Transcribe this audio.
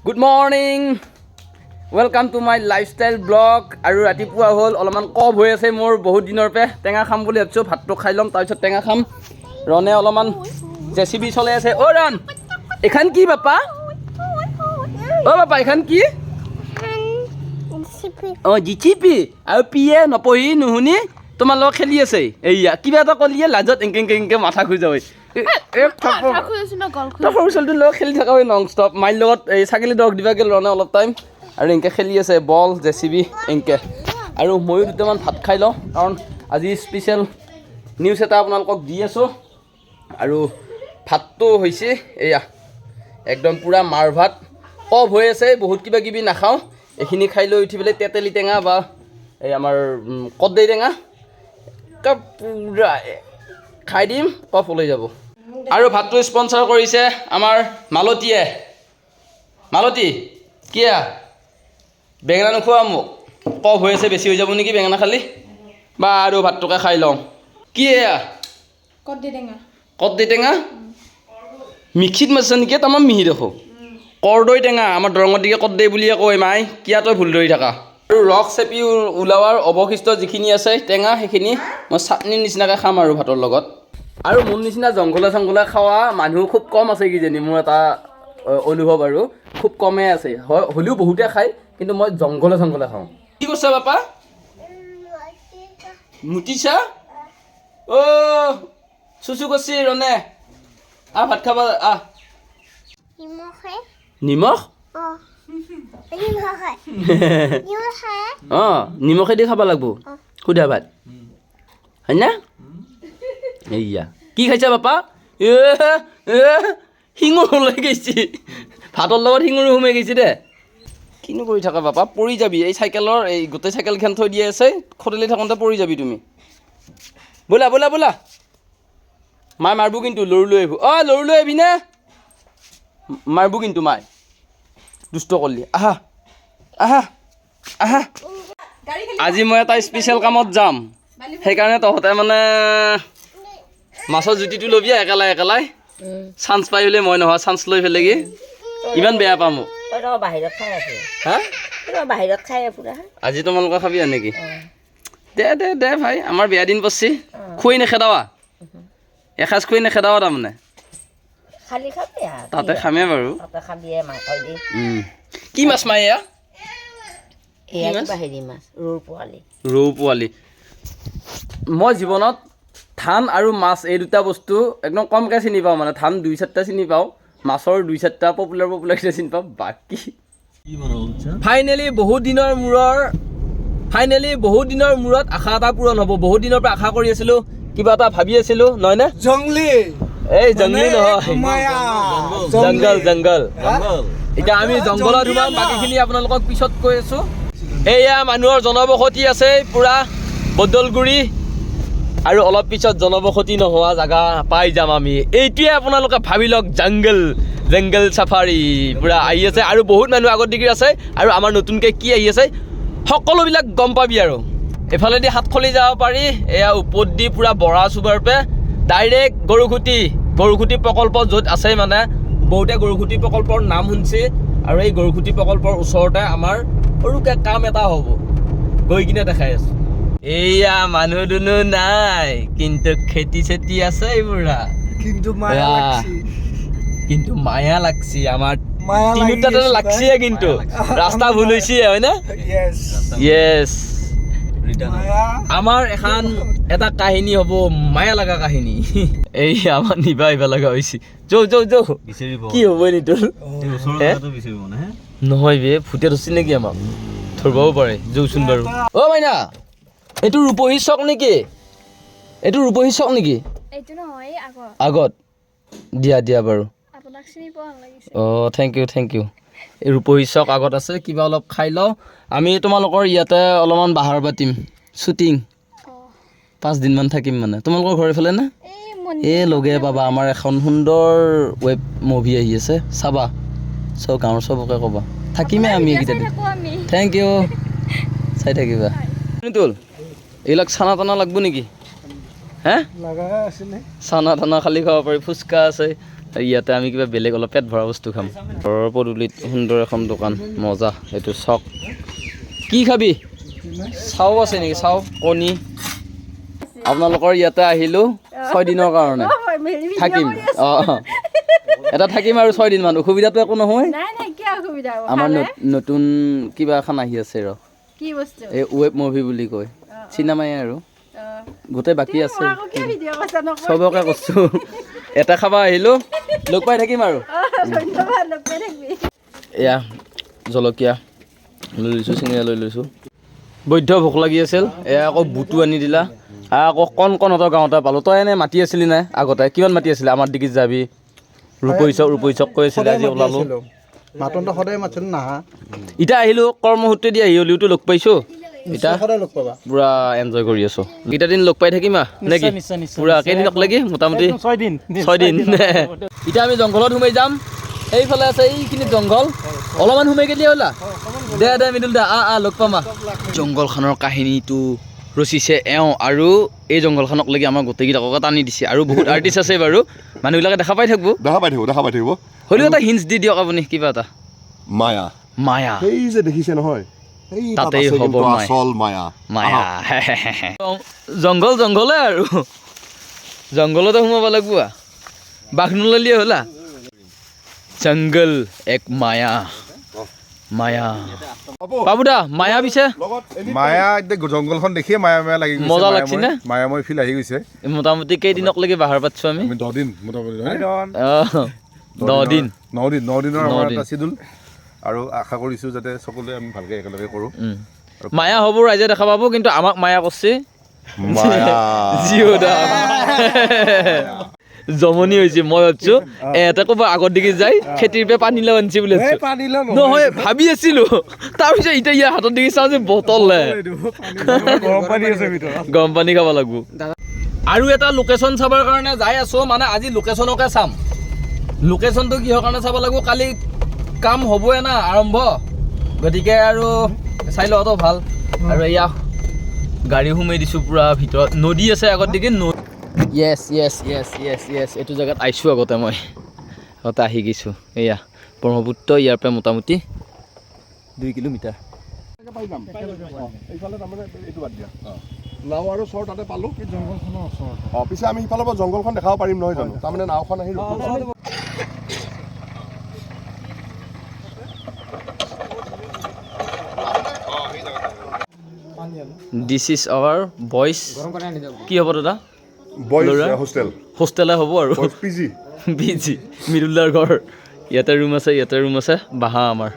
Good morning. Welcome to my lifestyle blog. আৰু ৰাতিপুৱা হ'ল অলপমান কব হৈ আছে মোৰ বহুত দিনৰ পে টেঙা খাম বুলি ভাবিছো ভাতটো খাই লম তাৰ পিছত টেঙা খাম ৰনে অলপমান জেচিবি চলাই আছে অ ৰন এখান কি বাপা অ বাপা এখান কি অ জিচিপি আৰু পিয়ে নপহি নুহুনি তোমাৰ লগত খেলি আছে এইয়া কিবা এটা কলিয়ে লাজত এংকে মাথা খুই যাবই সৰু ছোৱালীটো লগত খেলি থকা হয় নন ষ্টপ মাইৰ লগত এই ছাগলী দৰক দিবাগে ৰনে অলপ টাইম আৰু এনেকৈ খেলি আছে বল জেচিবি এনেকৈ আৰু ময়ো দুটামান ভাত খাই লওঁ কাৰণ আজি স্পেচিয়েল নিউজ এটা আপোনালোকক দি আছোঁ আৰু ভাতটো হৈছে এয়া একদম পূৰা মাৰ ভাত কফ হৈ আছে বহুত কিবা কিবি নাখাওঁ এইখিনি খাই লৈ উঠি পেলাই তেতেলী টেঙা বা এই আমাৰ কদৈ টেঙা পূৰা খাই দিম কফ ওলাই যাব আৰু ভাতটো স্পনচাৰ কৰিছে আমাৰ মালতীয়ে মালতী কিয়া বেঙেনা নোখোৱা মোক কফ হৈ আছে বেছি হৈ যাব নেকি বেঙেনা খালি বা আৰু ভাতটোকে খাই লওঁ কি এয়া কদৈ টেঙা মিক্সিত মাৰিছে নেকি তামাম মিহি দেখোঁ কৰ্দৈ টেঙা আমাৰ দৰঙৰ দিকে কদৈ বুলিয়ে কয় মাই কিয়া তই ভুল ধৰি থাকা আৰু ৰস চেপি ওলোৱাৰ অৱশিষ্ট যিখিনি আছে টেঙা সেইখিনি মই চাটনিৰ নিচিনাকৈ খাম আৰু ভাতৰ লগত আৰু মোৰ নিচিনা জংঘলা চংঘলা খোৱা মানুহ খুব কম আছে কিজানি মোৰ এটা অনুভৱ আৰু খুব কমেই আছে হ'লেও বহুতে খায় কিন্তু মই জংঘলে চংঘলে খাওঁ কি কৈছা বাপা মুতিছা অ' চুচু কৈছি ৰনে ভাত খাবা নিমখ অঁ নিমখেদি খাব লাগিব সুধা ভাত হয় না এইয়া কি খাইছা বাপা শিঙৰ ওলাই গৈছে ভাতৰ লগত শিঙৰো সোমাই গৈছে দে কিনো কৰি থাকা বাপা পৰি যাবি এই চাইকেলৰ এই গোটেই চাইকেলখন থৈ দিয়ে আছে খটেলি থাকোঁতে পৰি যাবি তুমি বোলা বোলা বোলা মায়ে মাৰিব কিন্তু লৰু লৈ আহিব অঁ লৰু লৈ আহিবি নে মাৰিব কিন্তু মায়ে দুষ্ট কৰিলি আহা আহা আহা আজি মই এটা স্পেচিয়েল কামত যাম সেইকাৰণে তহঁতে মানে মাছৰ জুতিটো ল'বি একেলাই একেলাই চান্স পাই হ'লে মই নহয় চান্স লৈ পেলাই কি ইমান বেয়া পাম মোক বাহিৰত খাই আছে হা বাহিৰত খাই পুৰা আজি তোমালোকে খাবি নেকি দে দে দে ভাই আমাৰ বেয়া দিন পৰছি খুৱাই নেখেদাৱা এসাঁজ খুৱাই নেখেদাৱা তাৰমানে খালি খাবি তাতে খামে বাৰু তাতে খাবি মাংস দি কি মাছ মায়ে এয়া হেৰি মাছ ৰৌ পোৱালি মই জীৱনত ধান আৰু মাছ এই দুটা বস্তু একদম কমকৈ চিনি পাওঁ মানে ধান 2-4টা চিনি পাওঁ মাছৰ 2-4টা পপুলাৰকৈ চিনি পাওঁ বাকী ফাইনেলি বহুত দিনৰ মূৰত আশা এটা পূৰণ হ'ব বহুত দিনৰ পৰা আশা কৰি আছিলোঁ কিবা এটা ভাবি আছিলোঁ নহয়নে এই জংলী নহয় জংগল এতিয়া আমি জংঘলত সোমাম বাকীখিনি আপোনালোকক পিছত কৈ আছোঁ এয়া মানুহৰ জনবসতি আছে পূৰা বদলগুৰি আৰু অলপ পিছত জনবসতি নোহোৱা জেগা পাই যাম আমি এইটোৱে আপোনালোকে ভাবি লওক জংগল চাফাৰী পূৰা আহি আছে আৰু বহুত মানুহ আগত ডিগ্ৰী আছে আৰু আমাৰ নতুনকৈ কি আহি আছে সকলোবিলাক গম পাবি আৰু এইফালেদি হাতখলি যাব পাৰি এয়া ওপৰত দি পূৰা বৰা চুবাৰ পে ডাইৰেক্ট গৰুখুটি প্ৰকল্প য'ত আছে মানে বহুতে গৰুখুটি প্ৰকল্পৰ নাম শুনিছে আৰু এই গৰুখুটি প্ৰকল্পৰ ওচৰতে আমাৰ সৰুকৈ কাম এটা হ'ব গৈ কিনে দেখাই আছোঁ এইয়া মানুহ দুনুহ নাই কিন্তু খেতি চেতি আছে এইবোৰা কিন্তু মায়া লাগছি আমাৰ তিনিওটাতে লাগছিয়ে কিন্তু ৰাস্তা ভুল হৈছে হয়নে য়েছ আমাৰ এটা কাহিনী হ'ব মায়া লগা কাহিনী এই আমাৰ নিবা আহিব লগা হৈছে যৌ কি হ'ব নি তোৰ নহয় বে ভূতে ধৰছি নেকি আমাক ধৰিবও পাৰে যৌচোন বাৰু অ' মাইনা এইটো ৰূপহী চক নেকি আগত দিয়া বাৰু অঁ থেংক ইউ এই ৰূপহী চক আগত আছে কিবা অলপ খাই লওঁ আমি তোমালোকৰ ইয়াতে অলপমান বাহাৰ পাতিম শ্বুটিং 5 দিনমান থাকিম মানে তোমালোকৰ ঘৰ এইফালে নে এই লগে পাবা আমাৰ এখন সুন্দৰ ৱেব মুভি আহি আছে চাবা চব গাঁৱৰ চবকে ক'বা থাকিমে আমি এইকেইটা থেংক ইউ চাই থাকিবা তুল এইবিলাক চানা টানা লাগব নেকি হে চানা টানা খালি খাব পাৰি ফুচকা আছে ইয়াতে আমি কিবা বেলেগ অলপ পেট ভৰা বস্তু খাম ঘৰৰ পদূলিত সুন্দৰ এখন দোকান মজা সেইটো চক কি খাবি চাও আছে নেকি চাও কণী আপোনালোকৰ ইয়াতে আহিলোঁ 6 দিনৰ কাৰণে থাকিম এটা থাকিম আৰু 6 দিন মান অসুবিধাটো একো নহয় আমাৰ নতুন কিবা এখন আহি আছে ৰ এই ৱেব মুভি বুলি কয় চিনেমাই আৰু গোটেই বাকী আছে চবকে কৈছোঁ এটা খাব আহিলোঁ লগ পাই থাকিম আৰু এয়া জলকীয়া লৈ লৈছোঁ চিঙৰা লৈ লৈছোঁ বৈধ্য ভোক লাগি আছিল এয়া আকৌ বুটো আনি দিলা আকৌ কণহঁতৰ গাঁৱতে পালোঁ তই এনে মাতি আছিলি নাই আগতে কিমান মাতি আছিলে আমাৰ ডিগিত যাবি ৰূপৈচক কৈ আছিলে আজি ওলালোঁ মাতন্ত সদায় মাতিলোঁ নাহা এতিয়া আহিলোঁ কৰ্মসূত্ৰে দি আহি হ'লেওতো লগ পাইছোঁ এতিয়া পুৰা এনজয় কৰি আছোঁ কেইটা দিন লগ পাই থাকিম নে কি পুৰা কেইদিনক লাগি মোটামুটি 6 দিন এতিয়া আমি জংঘলত সোমাই যাম এইফালে আছে এইখিনি জংঘল অলপমান সোমাই গেলি হ'লা দে মিদুল দে লগ পাম জংঘলখনৰ কাহিনীটো ৰচিছে আৰু এই জংঘলখনক লাগি আমাৰ গোটেইকেইটাকে টানি দিছে আৰু বহুত আৰ্টিষ্ট আছে বাৰু মানুহবিলাকে দেখা পাই থাকিব হ'লেও এটা হিণ্টছ দি দিয়ক আপুনি কিবা এটা মায়া সেই যে দেখিছে নহয় তাতেই হ'ব মায়া জংঘলে আৰু জংঘলতে সোমাব লাগিব বাঘ নললিয়ে হ'লা জংঘল এক মায়া বাবু দা মায়া পিছে মায়া এতিয়া জংঘলখন দেখিয়ে মায়া লাগি গৈছে মজা লাগছি নে মায়াময় ফিল আহি গৈছে মোটামুটি কেইদিনক লাগি বাহাৰ পাতছোঁ আমি 10 দিন মোটামুটি 9 দিন 9 দিনৰ আমাৰ এটা চিডুল আৰু আশা কৰিছোঁ যাতে সকলোৱে আমি ভালকৈ একেলগে কৰোঁ মায়া হ'ব ৰাইজে দেখা পাব কিন্তু আমাক মায়া কৰছে জমনি হৈছে মই ভাবছোঁ এটা ক'বা আগৰ দিকে যাই খেতিৰ পৰা পানী লৈ আনিছে বুলি নহয় ভাবি আছিলোঁ তাৰপিছত এতিয়া ইয়াৰ হাতত দেখি চাওঁ যে বটল গৰম পানী খাব লাগিব আৰু এটা লোকেশ্যন চাবৰ কাৰণে যাই আছোঁ মানে আজি লোকেশ্যনকে চাম লোকেশ্যনটো কিহৰ কাৰণে চাব লাগিব কালি কাম হ'বই না আৰম্ভ গতিকে আৰু চাই লোৱাটো ভাল আৰু এয়া গাড়ী সোমাই দিছোঁ পুৰা ভিতৰত নদী আছে আগত দিকে য়েছ এইটো জেগাত আহিছোঁ আগতে মই আহি গৈছোঁ এয়া ব্ৰহ্মপুত্ৰ ইয়াৰ পৰা মোটামুটি 2 কিলোমিটাৰ নাও আৰু চৰ তাতে পালোঁ পিছে আমি সিফালৰ পৰা জংঘলখন দেখাব পাৰিম নহয় জানো তাৰমানে নাওখন আহিলোঁ দিছ ইজ আৱাৰ বইজ কি হ'ব দাদা হোষ্টেলে হ'ব আৰু পিজি মিদুলদাৰ ঘৰ ইয়াতে ৰুম আছে বাহা আমাৰ